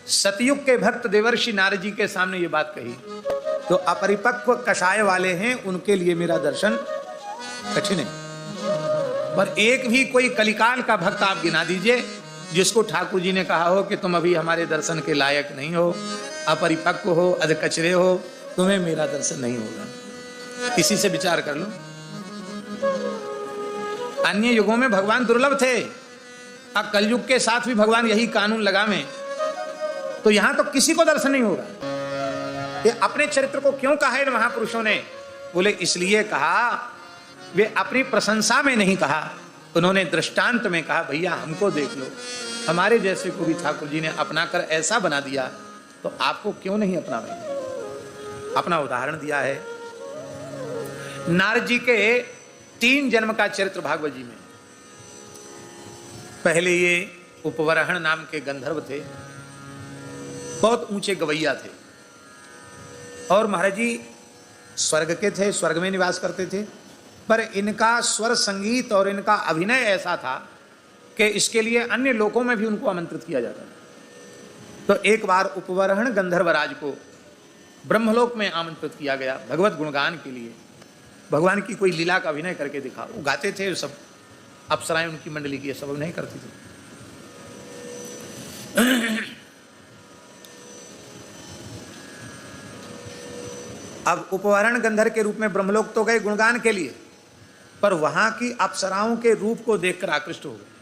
सतयुग के भक्त देवर्षि नारद जी के सामने ये बात कही, तो अपरिपक्व कषाय वाले हैं उनके लिए मेरा दर्शन कठिन है। पर एक भी कोई कलिकाल का भक्त आप गिना दीजिए जिसको ठाकुर जी ने कहा हो कि तुम अभी हमारे दर्शन के लायक नहीं हो, अपरिपक्व हो, अधकचरे हो, तुम्हें मेरा दर्शन नहीं होगा। किसी से विचार कर लो। अन्य युगों में भगवान दुर्लभ थे, अब कलयुग के साथ भी भगवान यही कानून लगावे, तो यहां तो किसी को दर्शन नहीं होगा। ये अपने चरित्र को क्यों कहा इन महापुरुषों ने? बोले इसलिए कहा, वे अपनी प्रशंसा में नहीं कहा, उन्होंने दृष्टांत में कहा, भैया हमको देख लो, हमारे जैसे को भी ठाकुर जी ने अपनाकर ऐसा बना दिया, तो आपको क्यों नहीं अपनावेंगे? अपना उदाहरण दिया है। नारद जी के 3 जन्म का चरित्र भागवत जी में। पहले ये उपवरहण नाम के गंधर्व थे, बहुत ऊंचे गवैया थे, और महाराज जी स्वर्ग के थे, स्वर्ग में निवास करते थे, पर इनका स्वर संगीत और इनका अभिनय ऐसा था कि इसके लिए अन्य लोकों में भी उनको आमंत्रित किया जाता था। तो एक बार उपवरहण गंधर्वराज को ब्रह्मलोक में आमंत्रित किया गया भगवत गुणगान के लिए, भगवान की कोई लीला का अभिनय करके दिखा। वो गाते थे, सब अप्सराएं उनकी मंडली की सब अभिनय करती थी। अब उपवरण गंधर्व के रूप में ब्रह्मलोक तो गए गुणगान के लिए, पर वहां की अप्सराओं के रूप को देखकर आकृष्ट हो गए।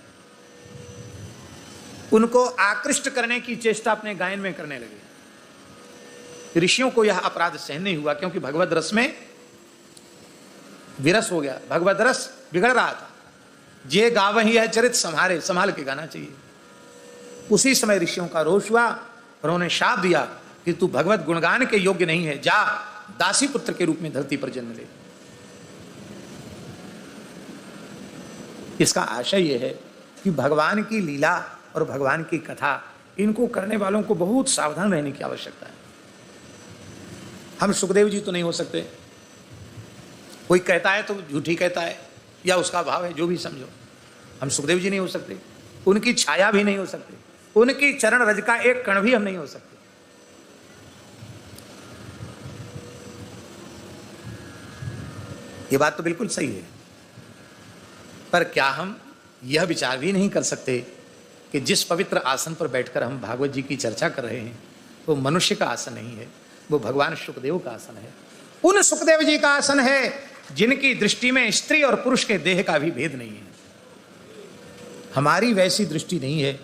उनको आकृष्ट करने की चेष्टा अपने गायन में करने लगे। ऋषियों को यह अपराध सहन नहीं हुआ, क्योंकि भगवत रस में विरस हो गया, भगवत रस बिगड़ रहा था। जे गावहि यह चरित संभाल के गाना चाहिए। उसी समय ऋषियों का रोष हुआ, उन्होंने शाप दिया कि तू भगवत गुणगान के योग्य नहीं है, जा दासी पुत्र के रूप में धरती पर जन्म ले। इसका आशय यह है कि भगवान की लीला और भगवान की कथा, इनको करने वालों को बहुत सावधान रहने की आवश्यकता है। हम सुखदेव जी तो नहीं हो सकते, कोई कहता है तो झूठी कहता है या उसका भाव है, जो भी समझो। हम सुखदेव जी नहीं हो सकते, उनकी छाया भी नहीं हो सकते, उनकी चरण रज का एक कण भी हम नहीं हो सकते। ये बात तो बिल्कुल सही है, पर क्या हम यह विचार भी नहीं कर सकते कि जिस पवित्र आसन पर बैठकर हम भागवत जी की चर्चा कर रहे हैं, वो मनुष्य का आसन नहीं है, वो भगवान सुखदेव का आसन है। उन सुखदेव जी का आसन है जिनकी दृष्टि में स्त्री और पुरुष के देह का भी भेद नहीं है। हमारी वैसी दृष्टि नहीं है,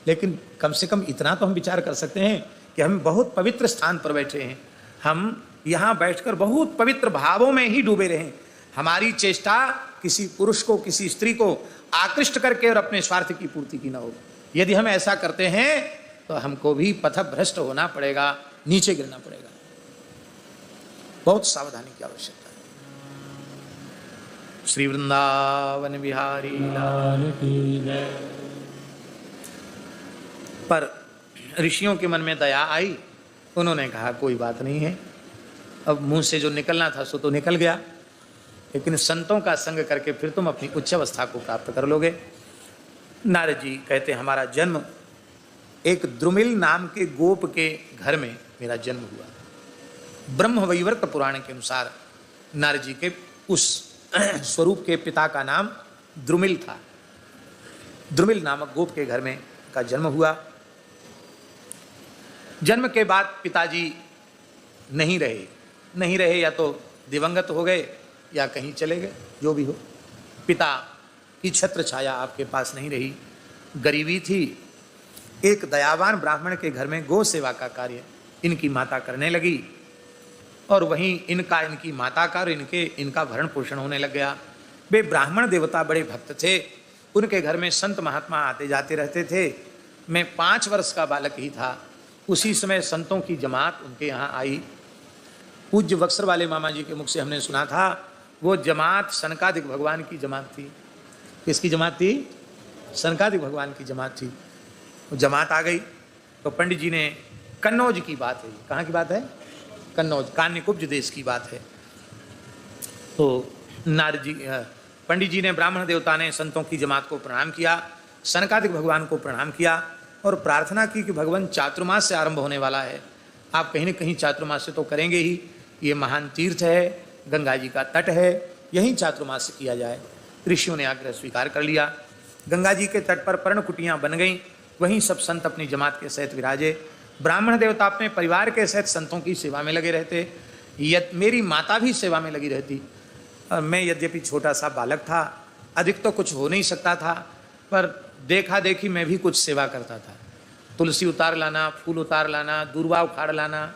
लेकिन कम से कम इतना तो हम विचार कर सकते हैं कि हम बहुत पवित्र स्थान पर बैठे हैं, हम यहाँ बैठकर बहुत पवित्र भावों में ही डूबे रहें। हमारी चेष्टा किसी पुरुष को, किसी स्त्री को आकृष्ट करके और अपने स्वार्थ की पूर्ति की न हो। यदि हम ऐसा करते हैं तो हमको भी पथभ्रष्ट होना पड़ेगा, नीचे गिरना पड़ेगा। बहुत सावधानी की आवश्यकता है। श्री वृंदावन बिहारी लाल की जय। पर ऋषियों के मन में दया आई, उन्होंने कहा कोई बात नहीं है, अब मुंह से जो निकलना था सो तो निकल गया, लेकिन संतों का संग करके फिर तुम अपनी उच्च अवस्था को प्राप्त कर लोगे। नारद जी कहते हमारा जन्म एक द्रुमिल नाम के गोप के घर में मेरा जन्म हुआ। ब्रह्म वैवर्त पुराण के अनुसार नारद जी के उस स्वरूप के पिता का नाम द्रुमिल था। द्रुमिल नामक गोप के घर में का जन्म हुआ। जन्म के बाद पिताजी नहीं रहे, या तो दिवंगत हो गए या कहीं चले गए, जो भी हो। पिता की छत्र छाया आपके पास नहीं रही, गरीबी थी। एक दयावान ब्राह्मण के घर में गौ सेवा का कार्य इनकी माता करने लगी, और वहीं इनकी माता का और इनका भरण पोषण होने लग गया। वे ब्राह्मण देवता बड़े भक्त थे, उनके घर में संत महात्मा आते जाते रहते थे। मैं 5 वर्ष का बालक ही था, उसी समय संतों की जमात उनके यहाँ आई। पूज्य बक्सर वाले मामा जी के मुख से हमने सुना था, वो जमात सनकादिक भगवान की जमात थी। किसकी जमात थी? सनकादिक भगवान की जमात थी। वो जमात आ गई तो पंडित जी ने, कन्नौज की बात है, कहाँ की बात है? कन्नौज, कान्यकुब्ज देश की बात है। तो नारद जी, पंडित जी ने, ब्राह्मण देवता ने संतों की जमात को प्रणाम किया, सनकादिक भगवान को प्रणाम किया। और प्रार्थना की कि भगवान चातुर्मास से आरंभ होने वाला है, आप कहीं न कहीं चातुर्मास से तो करेंगे ही। ये महान तीर्थ है, गंगा जी का तट है, यहीं चातुर्मास से किया जाए। ऋषियों ने आग्रह स्वीकार कर लिया। गंगा जी के तट पर पर्णकुटियाँ बन गईं, वहीं सब संत अपनी जमात के सहित विराजे। ब्राह्मण देवता अपने परिवार के सहित संतों की सेवा में लगे रहते। मेरी माता भी सेवा में लगी रहती। और मैं यद्यपि छोटा सा बालक था, अधिक तो कुछ हो नहीं सकता था, पर देखा देखी मैं भी कुछ सेवा करता था। तुलसी उतार लाना, फूल उतार लाना, दूर्वा उखाड़ लाना,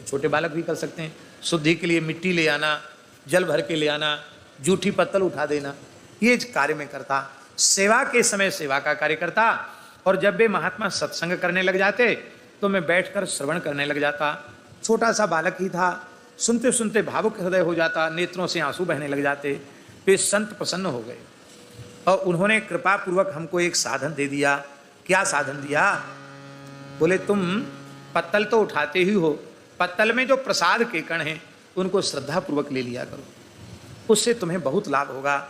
छोटे बालक भी कर सकते हैं। शुद्धि के लिए मिट्टी ले आना, जल भर के ले आना, जूठी पत्तल उठा देना, ये कार्य में करता। सेवा के समय सेवा का कार्य करता। और जब वे महात्मा सत्संग करने लग जाते तो मैं बैठकर श्रवण करने लग जाता। छोटा सा बालक ही था, सुनते सुनते भावुक हृदय हो जाता, नेत्रों से आंसू बहने लग जाते। वे संत प्रसन्न हो गए और उन्होंने कृपा पूर्वक हमको एक साधन दे दिया। क्या साधन दिया? बोले तुम पत्तल तो उठाते ही हो, पत्तल में जो प्रसाद के कण हैं उनको श्रद्धा पूर्वक ले लिया करो, उससे तुम्हें बहुत लाभ होगा।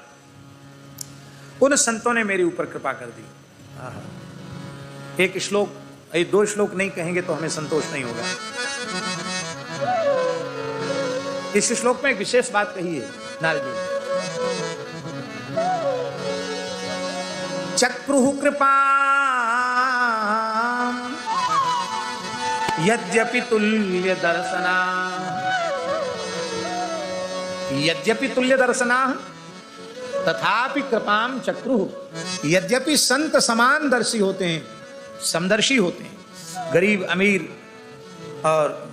उन संतों ने मेरे ऊपर कृपा कर दी। एक श्लोक, 2 श्लोक नहीं कहेंगे तो हमें संतोष नहीं होगा। इस श्लोक में एक विशेष बात कही है नारद जी। चक्रुः कृपा यद्यपि तुल्य दर्शना, यद्यपि तुल्य दर्शना तथापि कृपाम चक्रुः। यद्यपि संत समान दर्शी होते हैं, समदर्शी होते हैं, गरीब अमीर और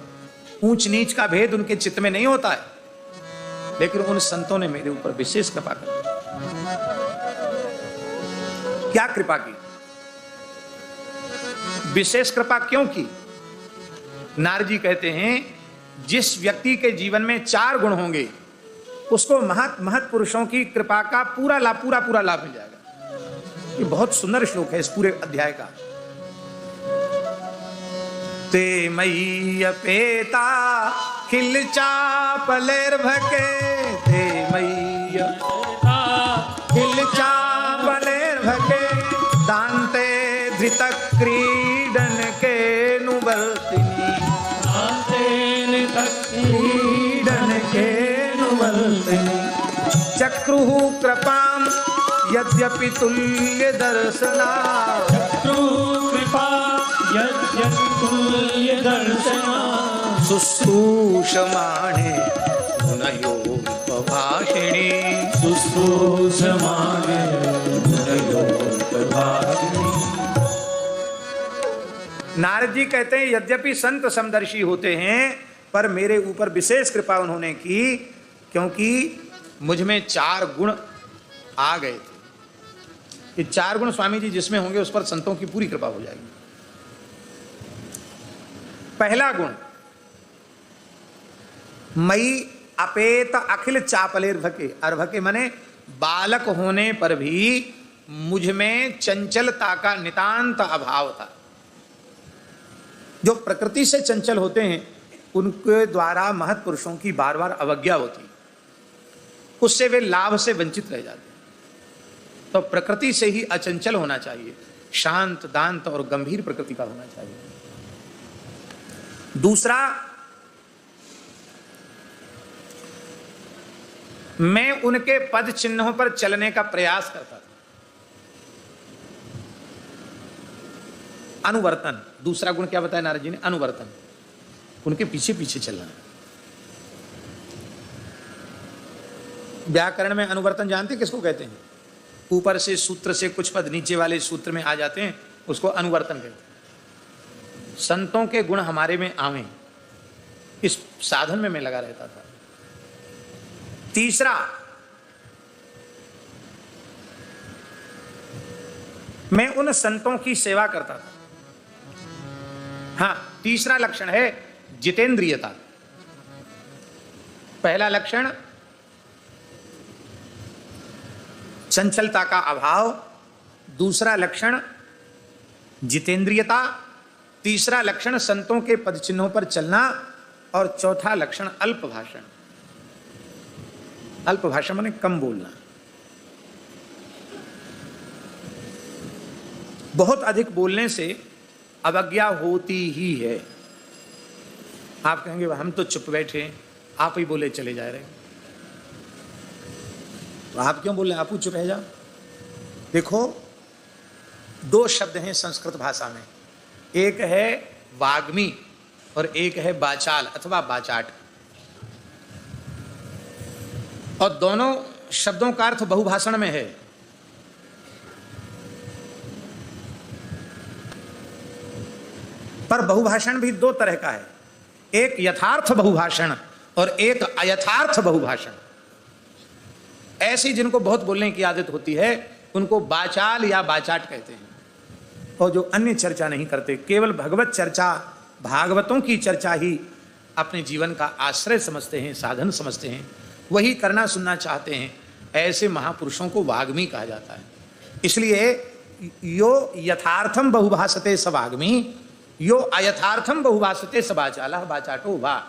ऊंच नीच का भेद उनके चित्त में नहीं होता है, लेकिन उन संतों ने मेरे ऊपर विशेष कृपा की। क्या कृपा की? विशेष कृपा क्यों की? नारद जी कहते हैं जिस व्यक्ति के जीवन में 4 गुण होंगे उसको महत पुरुषों की कृपा का पूरा लाभ मिल जाएगा। ये बहुत सुंदर श्लोक है इस पूरे अध्याय का। ते मयि अपेता खिल चापलेर्भके, ते मयि खिल चापलेर्भके, दान्ते धृत क्रीडन के नुवर्तिनी, दान्ते धृत क्रीडन के नुवर्तिनी, चक्रुः कृपाम यद्यपि तुल्य दर्शना, चक्रुः कृपा यद्यपि तुल्य दर्शना, शुश्रूषमाणे मुनयोपभाषिणी, शुश्रूषमाणे मुनयोपभाषिणी। नारद जी कहते हैं यद्यपि संत समदर्शी होते हैं पर मेरे ऊपर विशेष कृपा उन्होंने की, क्योंकि मुझ में 4 गुण आ गए थे। ये 4 गुण स्वामी जी जिसमें होंगे उस पर संतों की पूरी कृपा हो जाएगी। पहला गुण, मई अपेत अखिल चापलेर्भके। अर्भके माने बालक होने पर भी मुझ में चंचलता का नितांत अभाव था। जो प्रकृति से चंचल होते हैं उनके द्वारा महत् पुरुषों की बार बार अवज्ञा होती, उससे वे लाभ से वंचित रह जाते। तो प्रकृति से ही अचंचल होना चाहिए, शांत दांत और गंभीर प्रकृति का होना चाहिए। दूसरा, मैं उनके पद चिन्हों पर चलने का प्रयास करता था। अनुवर्तन, दूसरा गुण क्या बताया नारद जी ने? अनुवर्तन, उनके पीछे पीछे चलना। व्याकरण में अनुवर्तन जानते किसको कहते हैं? ऊपर से सूत्र से कुछ पद नीचे वाले सूत्र में आ जाते हैं, उसको अनुवर्तन कहते हैं। संतों के गुण हमारे में आवे, इस साधन में मैं लगा रहता था। तीसरा, मैं उन संतों की सेवा करता था। हाँ, तीसरा लक्षण है जितेंद्रियता। पहला लक्षण चंचलता का अभाव, दूसरा लक्षण जितेंद्रियता, तीसरा लक्षण संतों के पद चिन्हों पर चलना, और चौथा लक्षण अल्प भाषण। अल्प भाषण माने कम बोलना। बहुत अधिक बोलने से अवज्ञा होती ही है। आप कहेंगे हम तो चुप बैठे हैं, आप ही बोले चले जा रहे, तो आप क्यों बोल रहे हैं? आप चुप रह जाओ। देखो, दो शब्द हैं संस्कृत भाषा में, एक है वाग्मी और एक है बाचाल अथवा बाचाट, और दोनों शब्दों का अर्थ बहुभाषण में है। पर बहुभाषण भी दो तरह का है, एक यथार्थ बहुभाषण और एक अयथार्थ बहुभाषण। ऐसी जिनको बहुत बोलने की आदत होती है उनको बाचाल या बाचाट कहते हैं, और जो अन्य चर्चा नहीं करते, केवल भगवत चर्चा, भागवतों की चर्चा ही अपने जीवन का आश्रय समझते हैं, साधन समझते हैं, वही करना सुनना चाहते हैं, ऐसे महापुरुषों को वाग्मी कहा जाता है। इसलिए यो यथार्थम बहुभाषते स वाग्मी, यो अयथार्थम बहुभाषते स बाचालः बाचाटो वा,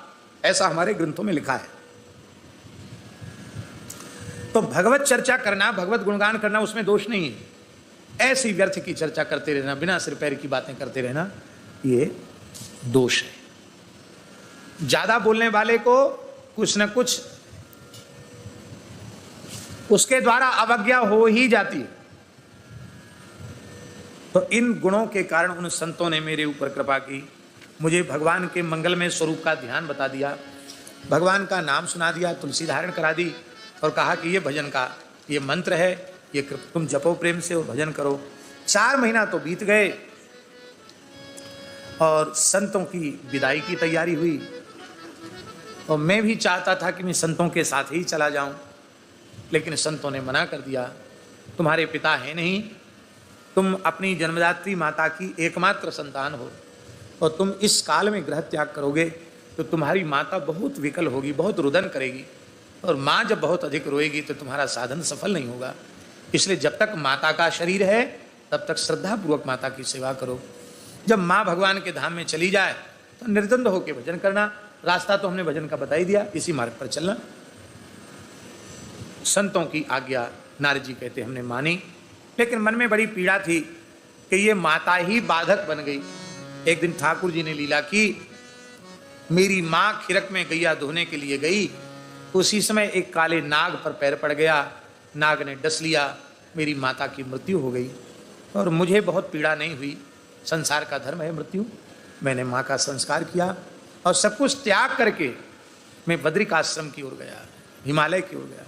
ऐसा हमारे ग्रंथों में लिखा है। तो भगवत चर्चा करना, भगवत गुणगान करना, उसमें दोष नहीं है। ऐसी व्यर्थ की चर्चा करते रहना, बिना सिर पैर की बातें करते रहना, ये दोष है। ज्यादा बोलने वाले को कुछ न कुछ उसके द्वारा अवज्ञा हो ही जाती है। तो इन गुणों के कारण उन संतों ने मेरे ऊपर कृपा की, मुझे भगवान के मंगलमय स्वरूप का ध्यान बता दिया, भगवान का नाम सुना दिया, तुलसी धारण करा दी और कहा कि ये भजन का ये मंत्र है, ये तुम जपो प्रेम से और भजन करो। 4 महीना तो बीत गए और संतों की विदाई की तैयारी हुई, और मैं भी चाहता था कि मैं संतों के साथ ही चला जाऊं, लेकिन संतों ने मना कर दिया। तुम्हारे पिता है नहीं, तुम अपनी जन्मदात्री माता की एकमात्र संतान हो, और तुम इस काल में गृह त्याग करोगे तो तुम्हारी माता बहुत विकल होगी, बहुत रुदन करेगी, और माँ जब बहुत अधिक रोएगी तो तुम्हारा साधन सफल नहीं होगा। इसलिए जब तक माता का शरीर है तब तक श्रद्धापूर्वक माता की सेवा करो। जब माँ भगवान के धाम में चली जाए तो निर्द्वंद होकर भजन करना। रास्ता तो हमने भजन का बता ही दिया, इसी मार्ग पर चलना। संतों की आज्ञा नारद जी कहते हमने मानी, लेकिन मन में बड़ी पीड़ा थी कि ये माता ही बाधक बन गई। एक दिन ठाकुर जी ने लीला की, मेरी माँ खिरक में गैया धोने के लिए गई, उसी समय एक काले नाग पर पैर पड़ गया, नाग ने डस लिया, मेरी माता की मृत्यु हो गई। और मुझे बहुत पीड़ा नहीं हुई, संसार का धर्म है मृत्यु। मैंने माँ का संस्कार किया और सब कुछ त्याग करके मैं बद्रिकाश्रम की ओर गया, हिमालय की ओर गया।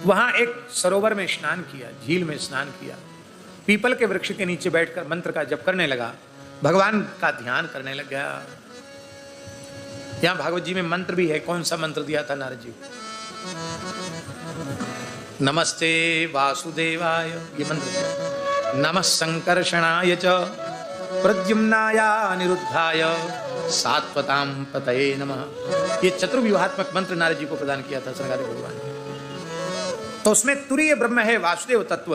वहां एक सरोवर में स्नान किया, झील में स्नान किया, पीपल के वृक्ष के नीचे बैठकर मंत्र का जप करने लगा, भगवान का ध्यान करने लग गया। यहां भागवत जी में मंत्र भी है। कौन सा मंत्र दिया था नारद जी? नमस्ते वासुदेवाय, ये मंत्र। नमः संकर्षणाय च प्रद्युम्नाय अनिरुद्धाय सात्वतां पतये नमः। ये चतुर्व्यूहात्मक मंत्र नारद जी को प्रदान किया था सनकादिक भगवान ने। तो उसमें तुरीय ब्रह्म है, वासुदेव तत्व,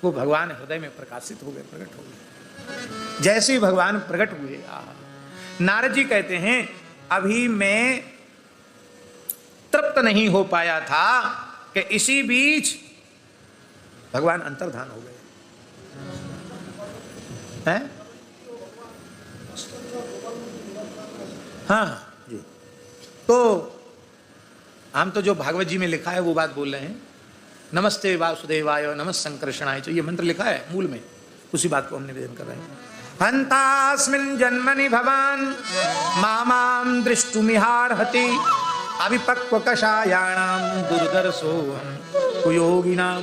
वो भगवान हृदय में प्रकाशित हो गए, प्रकट हो गए। जैसे ही भगवान प्रकट हुए, नारद जी कहते हैं अभी मैं तृप्त नहीं हो पाया था कि इसी बीच भगवान अंतर्धान हो गए हैं। हाँ जी, तो हम तो जो भागवत जी में लिखा है वो बात बोल रहे हैं। नमस्ते वासुदेवाय, नमः संकर्षणाय, ये मंत्र लिखा है मूल में, उसी बात को हम निवेदन कर रहे हैं। हंतास्मिन् जन्मनि भवान् मामां दृष्टुमिहार्हति अविपक्व कषायाणां दुर्दर्शोऽहं कुयोगिनां।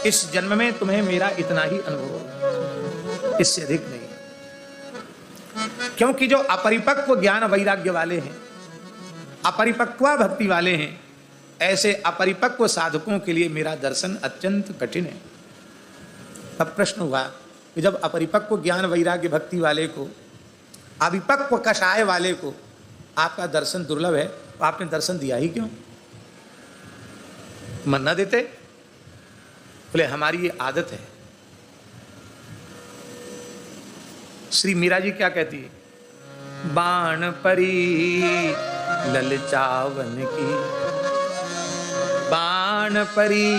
इस जन्म में तुम्हें मेरा इतना ही अनुभव होगा, इससे अधिक नहीं, क्योंकि जो अपरिपक्व ज्ञान वैराग्य वाले हैं, अपरिपक्व भक्ति वाले हैं, ऐसे अपरिपक्व साधकों के लिए मेरा दर्शन अत्यंत कठिन है। अब प्रश्न हुआ कि जब अपरिपक्व ज्ञान वैराग्य भक्ति वाले को, अविपक्व कषाय वाले को आपका दर्शन दुर्लभ है, तो आपने दर्शन दिया ही क्यों? मन न देते? बोले हमारी ये आदत है। श्री मीरा जी क्या कहती है? बाण परी ललचावन की, बाण परी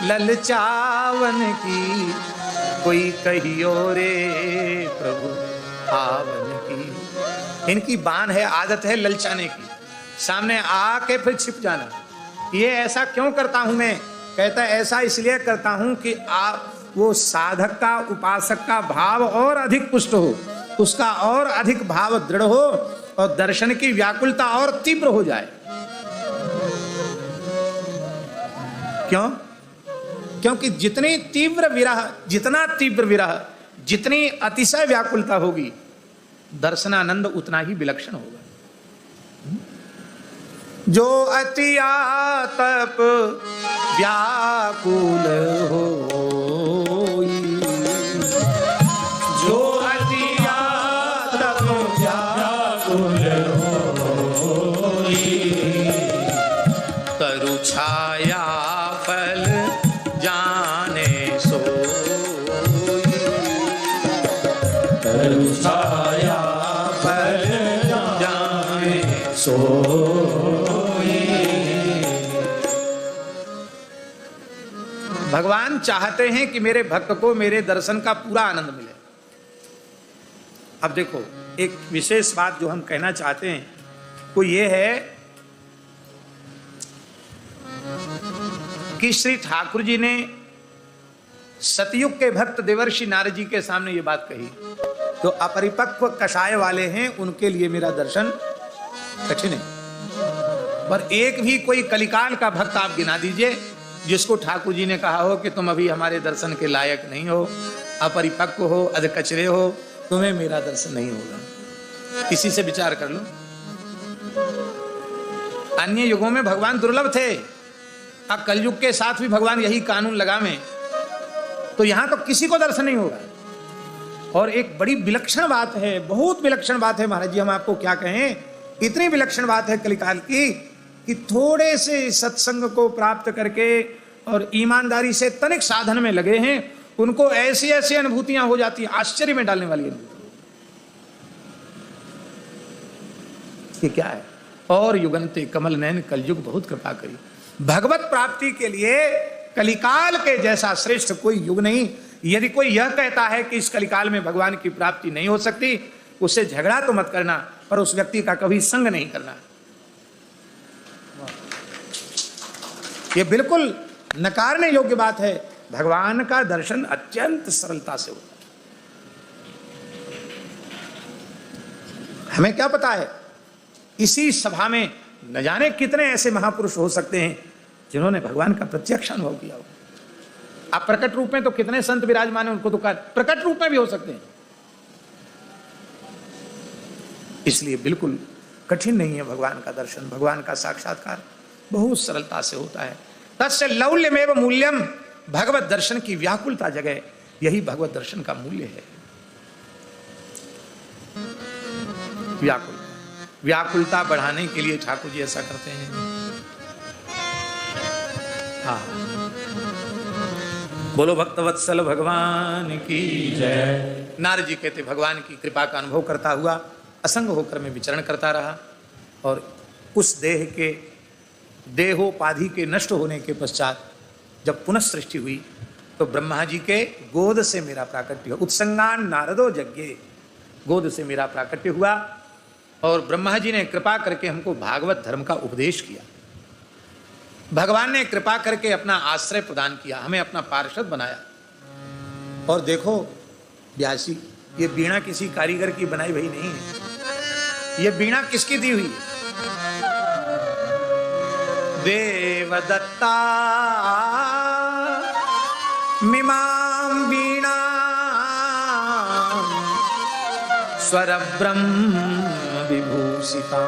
ललचावन की, कोई कहियो रे प्रभु आवन की। इनकी बान है, आदत है ललचाने की, सामने आके फिर छिप जाना। ये ऐसा क्यों करता हूं मैं? कहता है ऐसा इसलिए करता हूं कि आप वो साधक का, उपासक का भाव और अधिक पुष्ट हो, उसका और अधिक भाव दृढ़ हो और दर्शन की व्याकुलता और तीव्र हो जाए। क्यों? क्योंकि जितनी तीव्र विरह, जितना तीव्र विरह, जितनी अतिशय व्याकुलता होगी, दर्शनानंद उतना ही विलक्षण होगा। जो अति आतप व्याकुल हो, जो अति आतप व्याकुल हो, तरु छाया फल जाने सोई, तरु छाया फल जाने सोई। भगवान चाहते हैं कि मेरे भक्त को मेरे दर्शन का पूरा आनंद मिले। अब देखो, एक विशेष बात जो हम कहना चाहते हैं वो ये है कि श्री ठाकुर जी ने सतयुग के भक्त देवर्षि नारद जी के सामने ये बात कही, तो अपरिपक्व कषाय वाले हैं उनके लिए मेरा दर्शन कठिन है। पर एक भी कोई कलिकाल का भक्त आप गिना दीजिए जिसको ठाकुर जी ने कहा हो कि तुम अभी हमारे दर्शन के लायक नहीं हो, अपरिपक्व हो, अधकचरे हो, तुम्हें मेरा दर्शन नहीं होगा। इसी से विचार कर लो। अन्य युगों में भगवान दुर्लभ थे, अब कलयुग के साथ भी भगवान यही कानून लगावे तो यहां तो किसी को दर्शन नहीं होगा। और एक बड़ी विलक्षण बात है, बहुत विलक्षण बात है महाराज जी, हम आपको क्या कहें, इतनी विलक्षण बात है कलिकाल की कि थोड़े से सत्संग को प्राप्त करके और ईमानदारी से तनिक साधन में लगे हैं, उनको ऐसी ऐसी अनुभूतियां हो जाती हैं, आश्चर्य में डालने वाली अनुभूति। ये क्या है? और युगंते कमल नयन कलयुग बहुत कृपा करी। भगवत प्राप्ति के लिए कलिकाल के जैसा श्रेष्ठ कोई युग नहीं। यदि कोई यह कहता है कि इस कलिकाल में भगवान की प्राप्ति नहीं हो सकती, उससे झगड़ा तो मत करना, पर उस व्यक्ति का कभी संग नहीं करना। यह बिल्कुल नकारने योग्य बात है। भगवान का दर्शन अत्यंत सरलता से होता है। हमें क्या पता है, इसी सभा में न जाने कितने ऐसे महापुरुष हो सकते हैं जिन्होंने भगवान का प्रत्यक्ष अनुभव किया हो। आप प्रकट रूप में तो कितने संत विराजमान हैं, उनको तो प्रकट रूप में भी हो सकते हैं। इसलिए बिल्कुल कठिन नहीं है भगवान का दर्शन, भगवान का साक्षात्कार बहुत सरलता से होता है। तस्य लौल्यमेव मूल्यम, भगवत दर्शन की व्याकुलता जगह, यही भगवत दर्शन का मूल्य है। व्याकुलता बढ़ाने के लिए ठाकुर जी ऐसा करते हैं। हाँ, बोलो भक्तवत्सल भगवान की जय। नारद जी कहते भगवान की कृपा का अनुभव करता हुआ असंग होकर मैं विचरण करता रहा, और उस देह के देहोपाधि के नष्ट होने के पश्चात जब पुनः सृष्टि हुई तो ब्रह्मा जी के गोद से मेरा प्राकट्य हुआ। उत्संगान नारदो यज्ञे, गोद से मेरा प्राकट्य हुआ और ब्रह्मा जी ने कृपा करके हमको भागवत धर्म का उपदेश किया। भगवान ने कृपा करके अपना आश्रय प्रदान किया, हमें अपना पार्षद बनाया। और देखो व्यासी, ये बीणा किसी कारीगर की बनाई हुई नहीं है, ये बीणा किसकी दी हुई है? देवदत्ता मिमां वीणा स्वर ब्रह्म विभूषिता।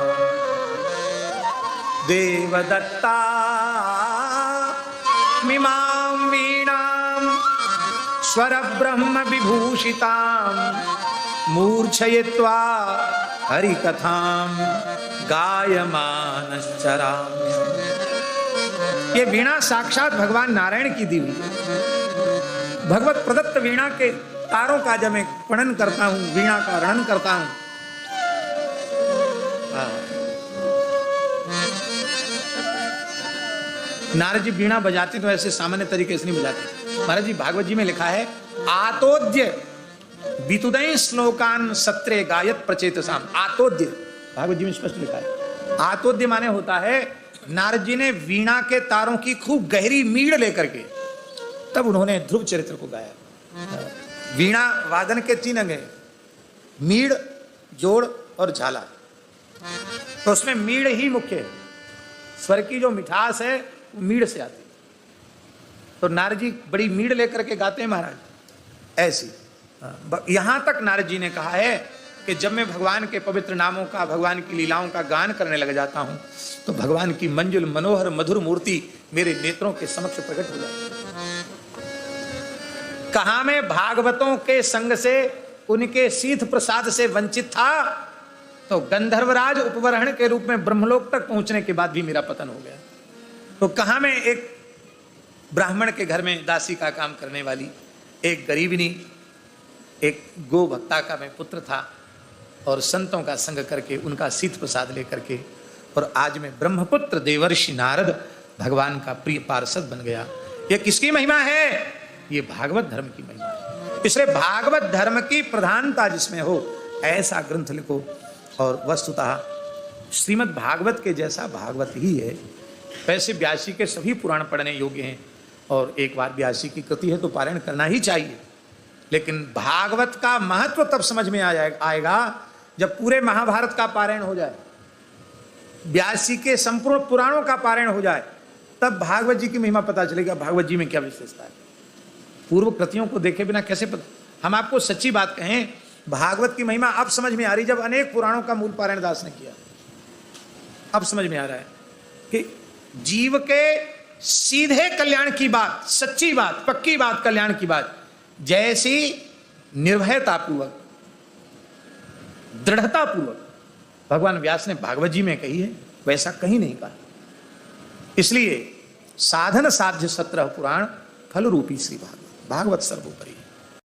देवदत्ता मिमां वीणां स्वर ब्रह्म विभूषितां मूर्छयित्वा हरिकथां गायमानश्चरामि। ये वीणा साक्षात भगवान नारायण की दी हुई है। भगवत प्रदत्त वीणा के तारों का जब मैं वर्णन करता हूं, वीणा का वर्णन करता हूं, नारद जी वीणा बजाते तो ऐसे सामान्य तरीके से नहीं बजाते। महाराज जी भागवत जी में लिखा है आतोद्य वितुदय श्लोकान सत्रे गायत प्रचेतसाम। आतोद्य भागवत जी में स्पष्ट लिखा है। आतोद्य माने होता है नारद जी ने वीणा के तारों की खूब गहरी मीड़ लेकर के तब उन्होंने ध्रुव चरित्र को गाया। वीणा वादन के 3 अंग हैं, मीड़, जोड़ और झाला। तो उसमें मीड़ ही मुख्य है। स्वर की जो मिठास है वो मीड़ से आती है। तो नारद जी बड़ी मीड़ लेकर के गाते हैं महाराज ऐसी। यहां तक नारद जी ने कहा है कि जब मैं भगवान के पवित्र नामों का, भगवान की लीलाओं का गान करने लग जाता हूं तो भगवान की मंजुल मनोहर मधुर मूर्ति मेरे नेत्रों के समक्ष प्रकट हो जाती है। कहां मैं भागवतों के संग से, उनके शीत प्रसाद से वंचित था तो गंधर्वराज उपवरण के रूप में ब्रह्मलोक तक पहुंचने के बाद भी मेरा पतन हो गया। तो कहां मैं एक ब्राह्मण के घर में दासी का काम करने वाली, एक गरीबनी, एक गो भक्ता का मैं पुत्र था और संतों का संग करके उनका शीत प्रसाद लेकर के, और आज मैं ब्रह्मपुत्र देवर्षि नारद भगवान का प्रिय पार्षद बन गया। ये किसकी महिमा है? ये भागवत धर्म की महिमा है। इसलिए भागवत धर्म की प्रधानता जिसमें हो ऐसा ग्रंथ लिखो। और वस्तुतः श्रीमद् भागवत के जैसा भागवत ही है। वैसे व्यासी के सभी पुराण पढ़ने योग्य हैं और एक बार व्यासी की कृति है तो पारायण करना ही चाहिए, लेकिन भागवत का महत्व तब समझ में आएगा जब पूरे महाभारत का पारायण हो जाए, व्यासी के संपूर्ण पुराणों का पारायण हो जाए, तब भागवत जी की महिमा पता चलेगा भागवत जी में क्या विशेषता है। पूर्व कृतियों को देखे बिना कैसे पता? हम आपको सच्ची बात कहें, भागवत की महिमा अब समझ में आ रही जब अनेक पुराणों का मूल पारायण दास ने किया। अब समझ में आ रहा है कि जीव के सीधे कल्याण की बात, सच्ची बात, पक्की बात, कल्याण की बात जैसी निर्भयतापूर्वक, दृढ़तापूर्वक भगवान व्यास ने भागवत जी में कही है, वैसा कहीं नहीं कहा। इसलिए साधन साध्य 17 पुराण, फल रूपी श्री भागवत, भागवत सर्वोपरि।